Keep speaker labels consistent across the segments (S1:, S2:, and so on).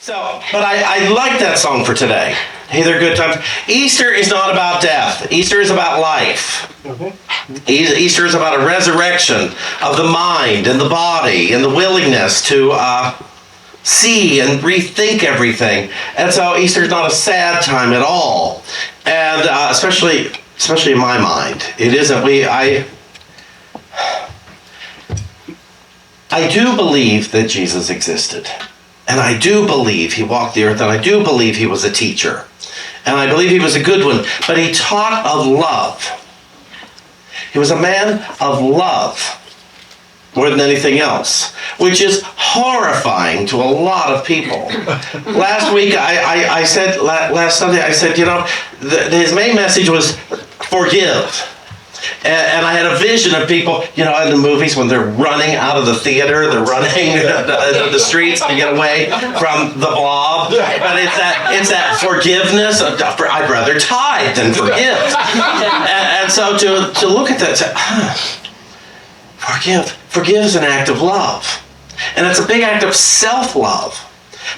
S1: But I like that song for today. Hey, they're good times. Easter is not about death. Easter is about life. Easter is about a resurrection of the mind and the body and the willingness to see and rethink everything. And so Easter is not a sad time at all. And especially in my mind, it isn't. I do believe that Jesus existed. And I do believe he walked the earth, and I do believe he was a teacher. And I believe he was a good one. But he taught of love. He was a man of love more than anything else, which is horrifying to a lot of people. Last week, I said, last Sunday, I said, his main message was forgive. And I had a vision of people, in the movies when they're running out of the theater, they're running the streets to get away from the blob. But it's that forgiveness. I'd rather tithe than forgive. And so to look at that, forgive is an act of love, and it's a big act of self-love.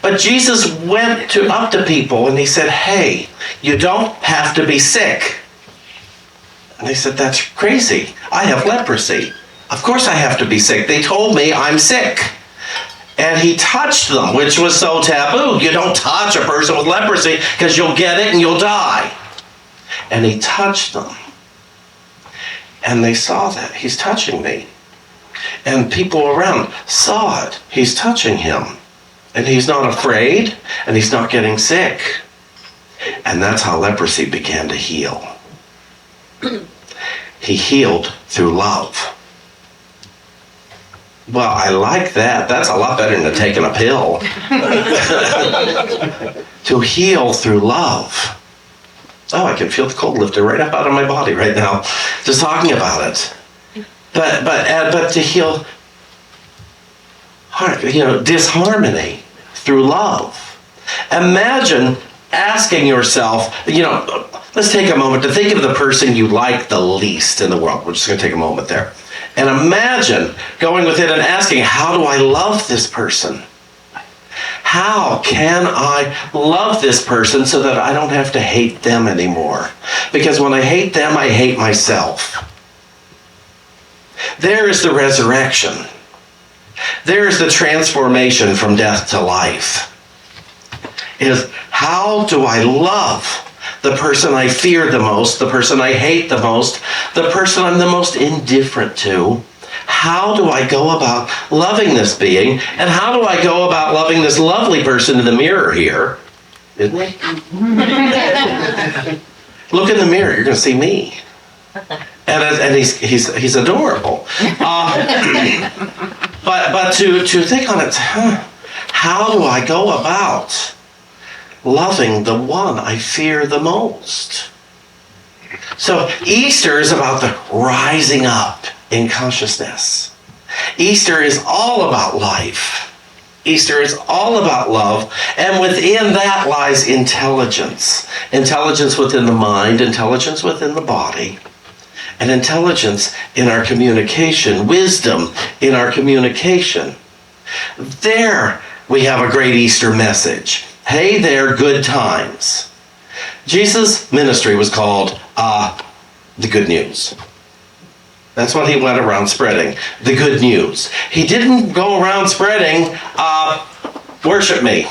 S1: But Jesus went up to people and he said, "Hey, you don't have to be sick." And they said, "That's crazy. I have leprosy. Of course I have to be sick. They told me I'm sick." And he touched them, which was so taboo. You don't touch a person with leprosy because you'll get it and you'll die. And he touched them. And they saw that. He's touching me. And people around saw it. He's touching him. And he's not afraid. And he's not getting sick. And that's how leprosy began to heal. He healed through love. Well, I like that. That's a lot better than taking a pill. To heal through love. Oh, I can feel the cold lifter right up out of my body right now, just talking about it. But to heal, disharmony through love. Imagine asking yourself, let's take a moment to think of the person you like the least in the world. We're just going to take a moment there. And imagine going with it and asking, how do I love this person? How can I love this person so that I don't have to hate them anymore? Because when I hate them, I hate myself. There is the resurrection. There is the transformation from death to life. Is how do I love the person I fear the most, the person I hate the most, the person I'm the most indifferent to? How do I go about loving this being? And how do I go about loving this lovely person in the mirror here? Isn't he? Look in the mirror, you're going to see me. And he's adorable. But to think on it, how do I go about loving the one I fear the most? So Easter is about the rising up in consciousness. Easter is all about life. Easter is all about love, and within that lies intelligence. Intelligence within the mind, intelligence within the body, and intelligence in our communication, wisdom in our communication. There we have a great Easter message. Hey there, good times. Jesus' ministry was called the good news. That's what he went around spreading, the good news. He didn't go around spreading, worship me.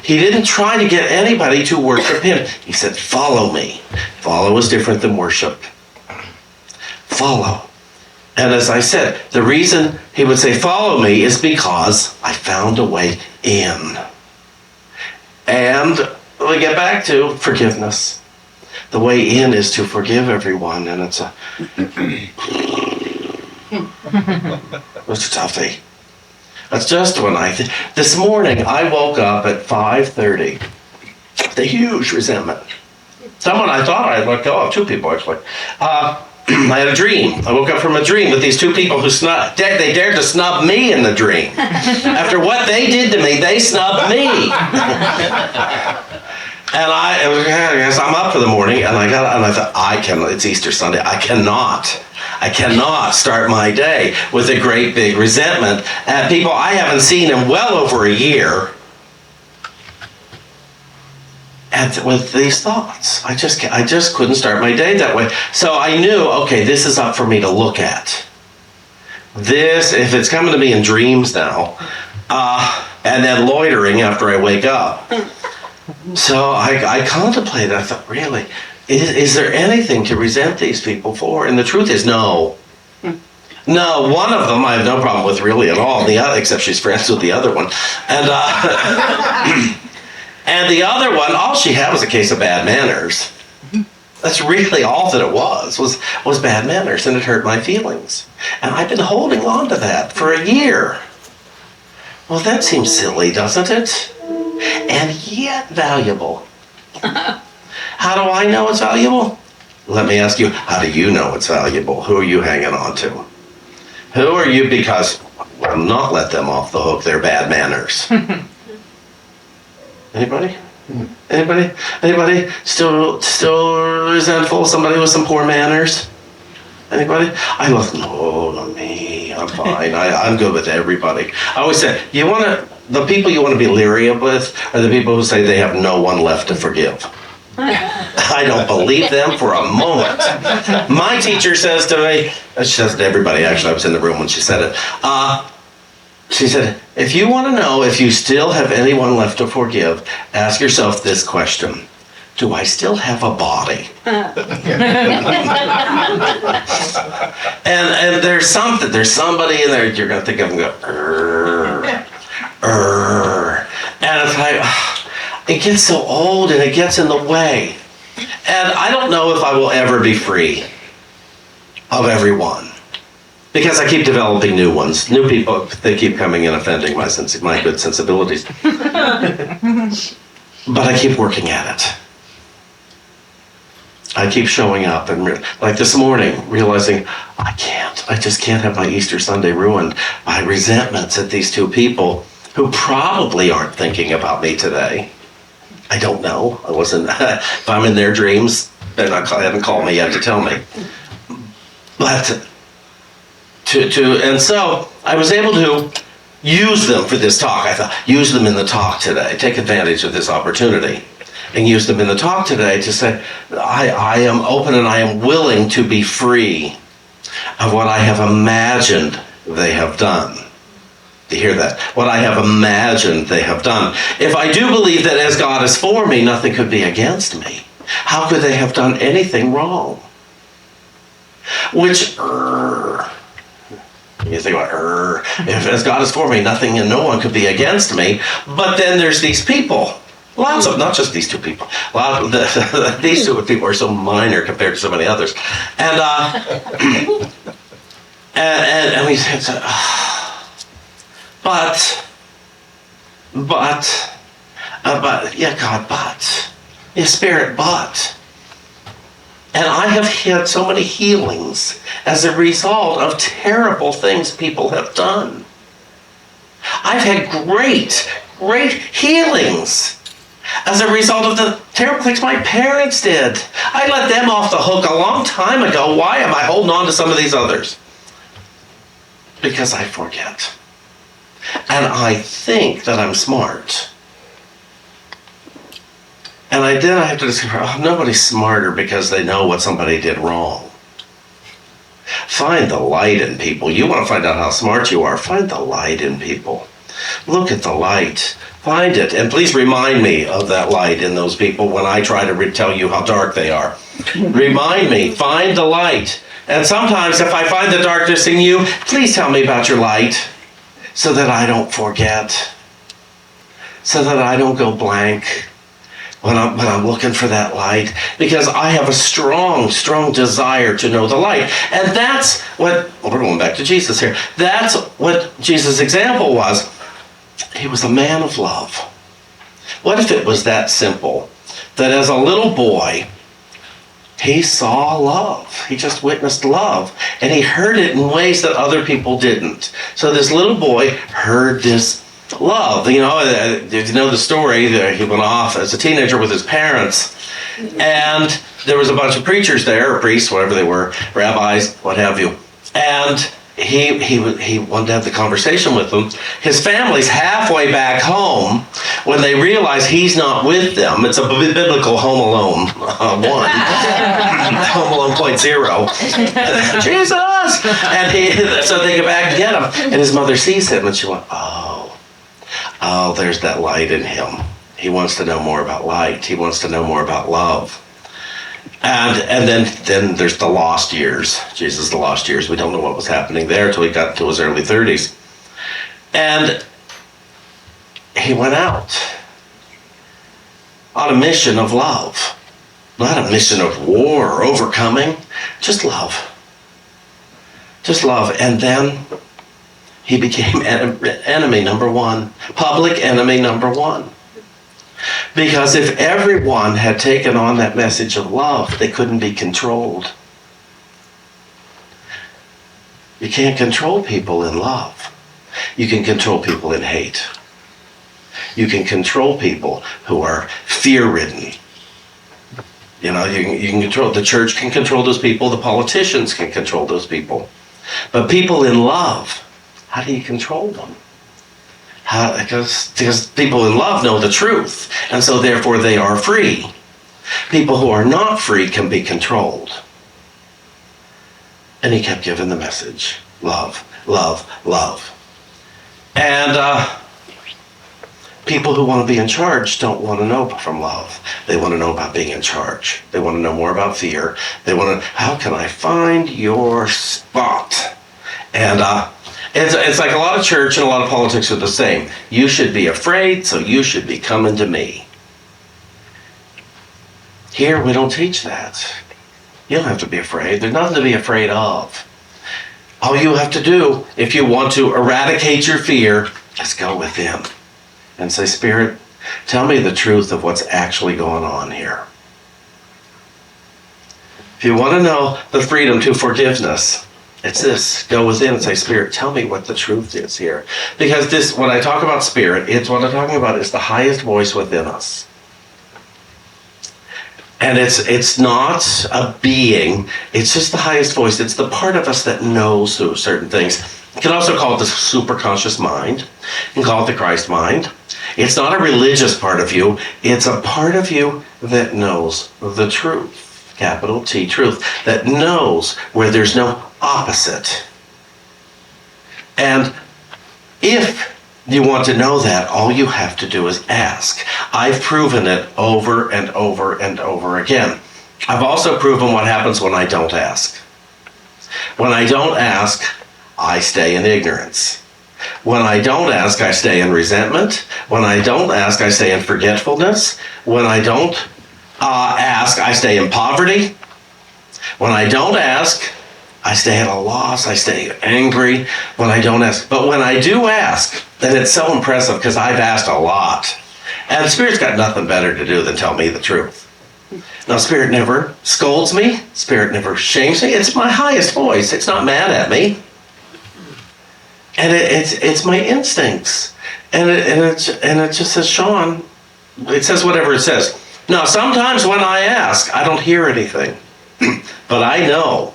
S1: He didn't try to get anybody to worship him. He said, follow me. Follow is different than worship. Follow. And as I said, the reason he would say follow me is because I found a way in. And we get back to forgiveness. The way in is to forgive everyone, and it's a toughie. That's just when this morning I woke up at 5:30 with a huge resentment. Someone I thought I had let go of, two people actually. I had a dream. I woke up from a dream with these two people who they dared to snub me in the dream. After what they did to me, they snubbed me. And I'm up for the morning, and I thought, it's Easter Sunday, I cannot start my day with a great big resentment at people I haven't seen in well over a year. with these thoughts. I just couldn't start my day that way. So I knew, okay, this is up for me to look at. This, if it's coming to me in dreams now, and then loitering after I wake up. So I contemplated, I thought, really, is there anything to resent these people for? And the truth is, no. No, one of them I have no problem with really at all, except she's friends with the other one. And and the other one, all she had was a case of bad manners. That's really all that it was bad manners, and it hurt my feelings. And I've been holding on to that for a year. Well, that seems silly, doesn't it? And yet valuable. How do I know it's valuable? Let me ask you, how do you know it's valuable? Who are you hanging on to? Who are you? Because will not let them off the hook. They're bad manners. Anybody? Anybody still resentful of somebody with some poor manners? Anybody? I love, no, not me. I'm fine. I'm good with everybody. I always say, the people you want to be leery of with are the people who say they have no one left to forgive. I don't believe them for a moment. My teacher says to me, she says to everybody, actually, I was in the room when she said it. She said, if you want to know if you still have anyone left to forgive, ask yourself this question. Do I still have a body? and there's somebody in there you're going to think of and go, and it's like, it gets so old and it gets in the way. And I don't know if I will ever be free of everyone. Because I keep developing new ones. New people, they keep coming and offending my good sensibilities. But I keep working at it. I keep showing up and like this morning, realizing I just can't have my Easter Sunday ruined by resentments at these two people who probably aren't thinking about me today. I don't know. I wasn't, if I'm in their dreams, they haven't called me yet to tell me. But and so I was able to use them for this talk. I thought, use them in the talk today. Take advantage of this opportunity and use them in the talk today to say, I am open and I am willing to be free of what I have imagined they have done. To hear that? What I have imagined they have done. If I do believe that as God is for me, nothing could be against me. How could they have done anything wrong? Which, you think about, if as God is for me, nothing and no one could be against me. But then there's these people. Lots of, not just these two people. These two people are so minor compared to so many others. And we said, but, yeah, God, but, yeah, Spirit, but. And I have had so many healings as a result of terrible things people have done. I've had great healings as a result of the terrible things my parents did. I let them off the hook a long time ago. Why am I holding on to some of these others? Because I forget. And I think that I'm smart. And I have to discover, nobody's smarter because they know what somebody did wrong. Find the light in people. You want to find out how smart you are, find the light in people. Look at the light. Find it. And please remind me of that light in those people when I try to tell you how dark they are. Remind me. Find the light. And sometimes if I find the darkness in you, please tell me about your light so that I don't forget. So that I don't go blank. When I'm looking for that light, because I have a strong desire to know the light. And that's what, we're going back to Jesus here, that's what Jesus' example was. He was a man of love. What if it was that simple, that as a little boy, he saw love. He just witnessed love, and he heard it in ways that other people didn't. So this little boy heard this love. You know the story that he went off as a teenager with his parents, and there was a bunch of preachers there, or priests, whatever they were, rabbis, what have you. And he wanted to have the conversation with them. His family's halfway back home when they realize he's not with them. It's a biblical Home Alone 1, Home Alone .0. Jesus! And so they get back and get him. And his mother sees him and she went, oh, there's that light in him. He wants to know more about light. He wants to know more about love. And then there's the lost years. Jesus, the lost years. We don't know what was happening there until he got to his early 30s. And he went out on a mission of love. Not a mission of war or overcoming. Just love. Just love. And then he became enemy number one. Public enemy number one. Because if everyone had taken on that message of love, they couldn't be controlled. You can't control people in love. You can control people in hate. You can control people who are fear-ridden. You know, you can control, the church can control those people, the politicians can control those people. But people in love, how do you control them? Because people in love know the truth, and so therefore they are free. People who are not free can be controlled. And he kept giving the message, love, love, love. And people who want to be in charge don't want to know from love. They want to know about being in charge. They want to know more about fear. They want to, how can I find your spot? And it's like a lot of church and a lot of politics are the same. You should be afraid, so you should be coming to me. Here, we don't teach that. You don't have to be afraid. There's nothing to be afraid of. All you have to do, if you want to eradicate your fear, is go within and say, Spirit, tell me the truth of what's actually going on here. If you want to know the freedom to forgiveness, it's this. Go within and say, Spirit, tell me what the truth is here. Because this, when I talk about Spirit, it's what I'm talking about is the highest voice within us. And it's not a being. It's just the highest voice. It's the part of us that knows certain things. You can also call it the superconscious mind. You can call it the Christ mind. It's not a religious part of you. It's a part of you that knows the truth. Capital T, truth. That knows where there's no opposite. And if you want to know that, all you have to do is ask. I've proven it over and over and over again. I've also proven what happens when I don't ask. When I don't ask, I stay in ignorance. When I don't ask, I stay in resentment. When I don't ask, I stay in forgetfulness. When I don't ask, I stay in poverty. When I don't ask, I stay at a loss. I stay angry when I don't ask. But when I do ask, then it's so impressive because I've asked a lot. And Spirit's got nothing better to do than tell me the truth. Now, Spirit never scolds me. Spirit never shames me. It's my highest voice. It's not mad at me. And it's my instincts. And it just says, Shawn, it says whatever it says. Now, sometimes when I ask, I don't hear anything. But I know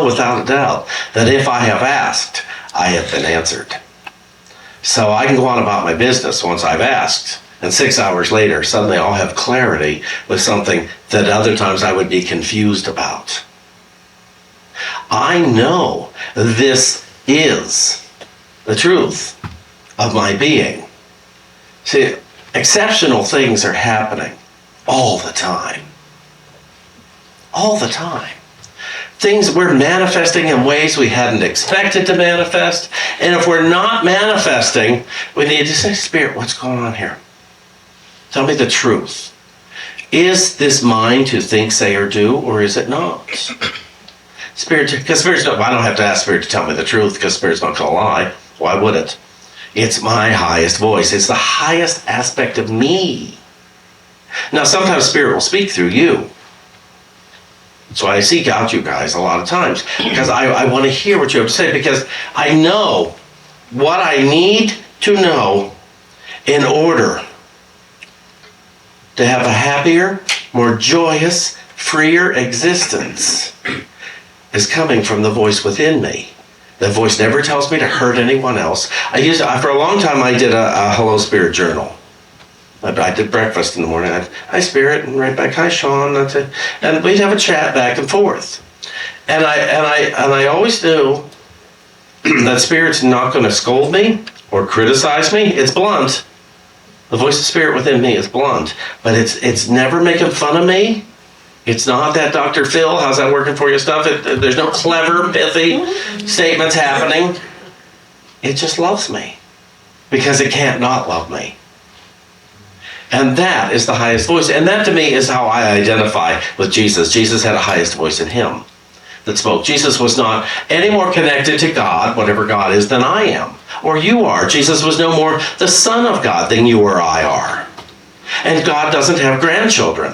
S1: without a doubt that if I have asked, I have been answered. So I can go on about my business once I've asked. And 6 hours later, suddenly I'll have clarity with something that other times I would be confused about. I know this is the truth of my being. See, exceptional things are happening all the time. All the time. Things we're manifesting in ways we hadn't expected to manifest. And if we're not manifesting, we need to say, Spirit, what's going on here? Tell me the truth. Is this mine to think, say, or do, or is it not? Spirit, because Spirit's not, I don't have to ask Spirit to tell me the truth because Spirit's not going to lie. Why would it? It's my highest voice. It's the highest aspect of me. Now, sometimes Spirit will speak through you. So I seek out you guys a lot of times because I want to hear what you have to say because I know what I need to know in order to have a happier, more joyous, freer existence is coming from the voice within me That voice never tells me to hurt anyone else. For a long time, I did a Hello Spirit journal. I did breakfast in the morning. Hi Spirit, and right back, hi Shawn, that's it. And we'd have a chat back and forth. And I always knew that Spirit's not going to scold me or criticize me. It's blunt. The voice of Spirit within me is blunt, but it's never making fun of me. It's not that Dr. Phil, how's that working for you stuff. There's no clever, pithy statements happening. It just loves me because it can't not love me. And that is the highest voice. And that to me is how I identify with Jesus. Jesus had a highest voice in him that spoke. Jesus was not any more connected to God, whatever God is, than I am or you are. Jesus was no more the Son of God than you or I are. And God doesn't have grandchildren.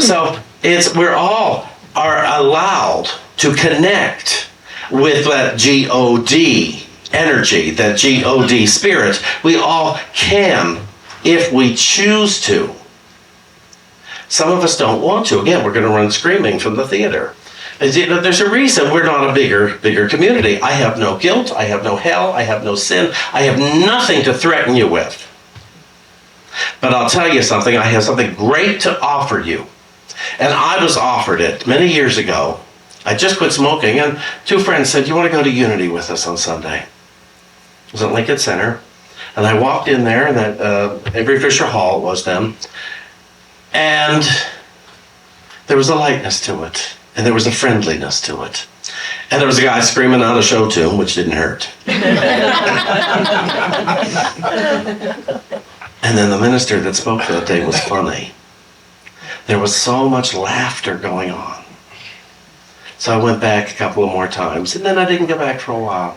S1: So we're all are allowed to connect with that G-O-D energy, that G-O-D spirit. We all can if we choose to. Some of us don't want to. Again, we're going to run screaming from the theater. There's a reason we're not a bigger community. I have no guilt. I have no hell. I have no sin. I have nothing to threaten you with. But I'll tell you something. I have something great to offer you. And I was offered it many years ago. I just quit smoking, and two friends said, you want to go to Unity with us on Sunday? It was at Lincoln Center. And I walked in there, and that Avery Fisher Hall was then. And there was a lightness to it. And there was a friendliness to it. And there was a guy screaming out a show tune, which didn't hurt. And then the minister that spoke that day was funny. There was so much laughter going on. So I went back a couple of more times, and then I didn't go back for a while.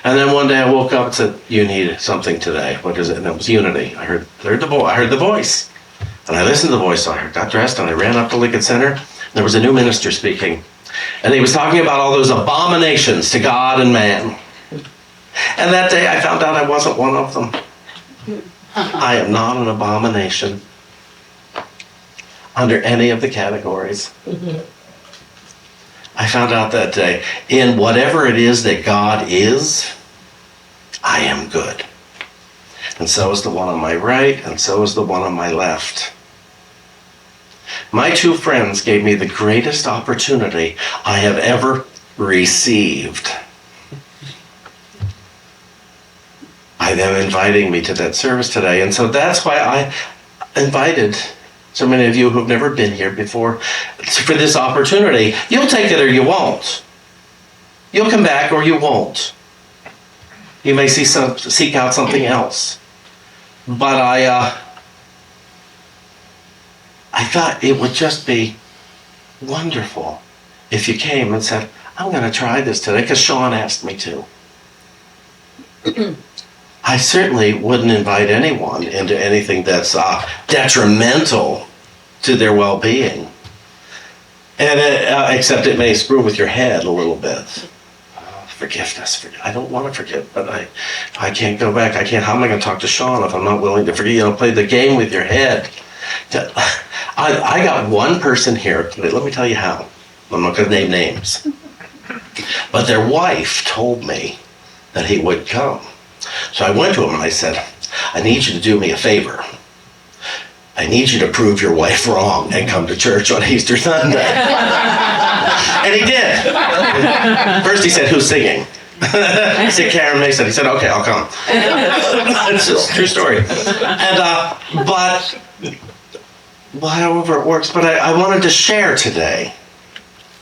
S1: And then one day I woke up and said, you need something today. What is it? And it was Unity. I heard the voice. And I listened to the voice, so I got dressed and I ran up to Lincoln Center. There was a new minister speaking. And he was talking about all those abominations to God and man. And that day I found out I wasn't one of them. I am not an abomination under any of the categories. I found out that day, in whatever it is that God is, I am good. And so is the one on my right, and so is the one on my left. My two friends gave me the greatest opportunity I have ever received by them inviting me to that service today. And so that's why I invited so many of you who've never been here before for this opportunity. You'll take it or you won't. You'll come back or you won't. You may seek out something else. But I thought it would just be wonderful if you came and said, I'm going to try this today because Shawn asked me to. I certainly wouldn't invite anyone into anything that's detrimental to their well-being. And except it may screw with your head a little bit. Forgiveness. I don't want to forgive, but I can't go back. I can't. How am I going to talk to Shawn if I'm not willing to forgive? Play the game with your head. I got one person here. Let me tell you how. I'm not going to name names. But their wife told me that he would come. So I went to him and I said, I need you to do me a favor. I need you to prove your wife wrong and come to church on Easter Sunday. And he did. First he said, who's singing? I said, Karen Mason. He said, okay, I'll come. It's just a true story. And, but however it works, but I wanted to share today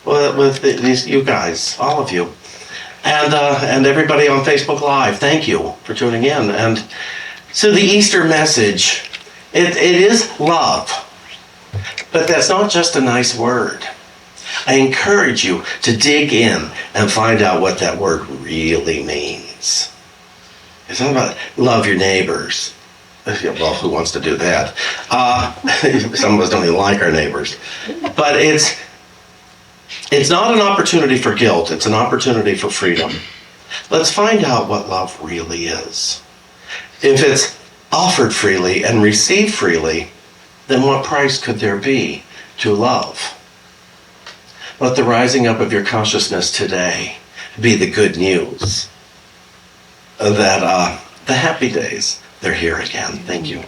S1: with you guys, all of you. And everybody on Facebook Live, thank you for tuning in. And so the Easter message, it is love, but that's not just a nice word. I encourage you to dig in and find out what that word really means. It's not about love your neighbors. Well, who wants to do that? Some of us don't even like our neighbors. But it's not an opportunity for guilt. It's an opportunity for freedom. Let's find out what love really is. If it's offered freely and received freely, then what price could there be to love? Let the rising up of your consciousness today be the good news that the happy days, they're here again. Thank you.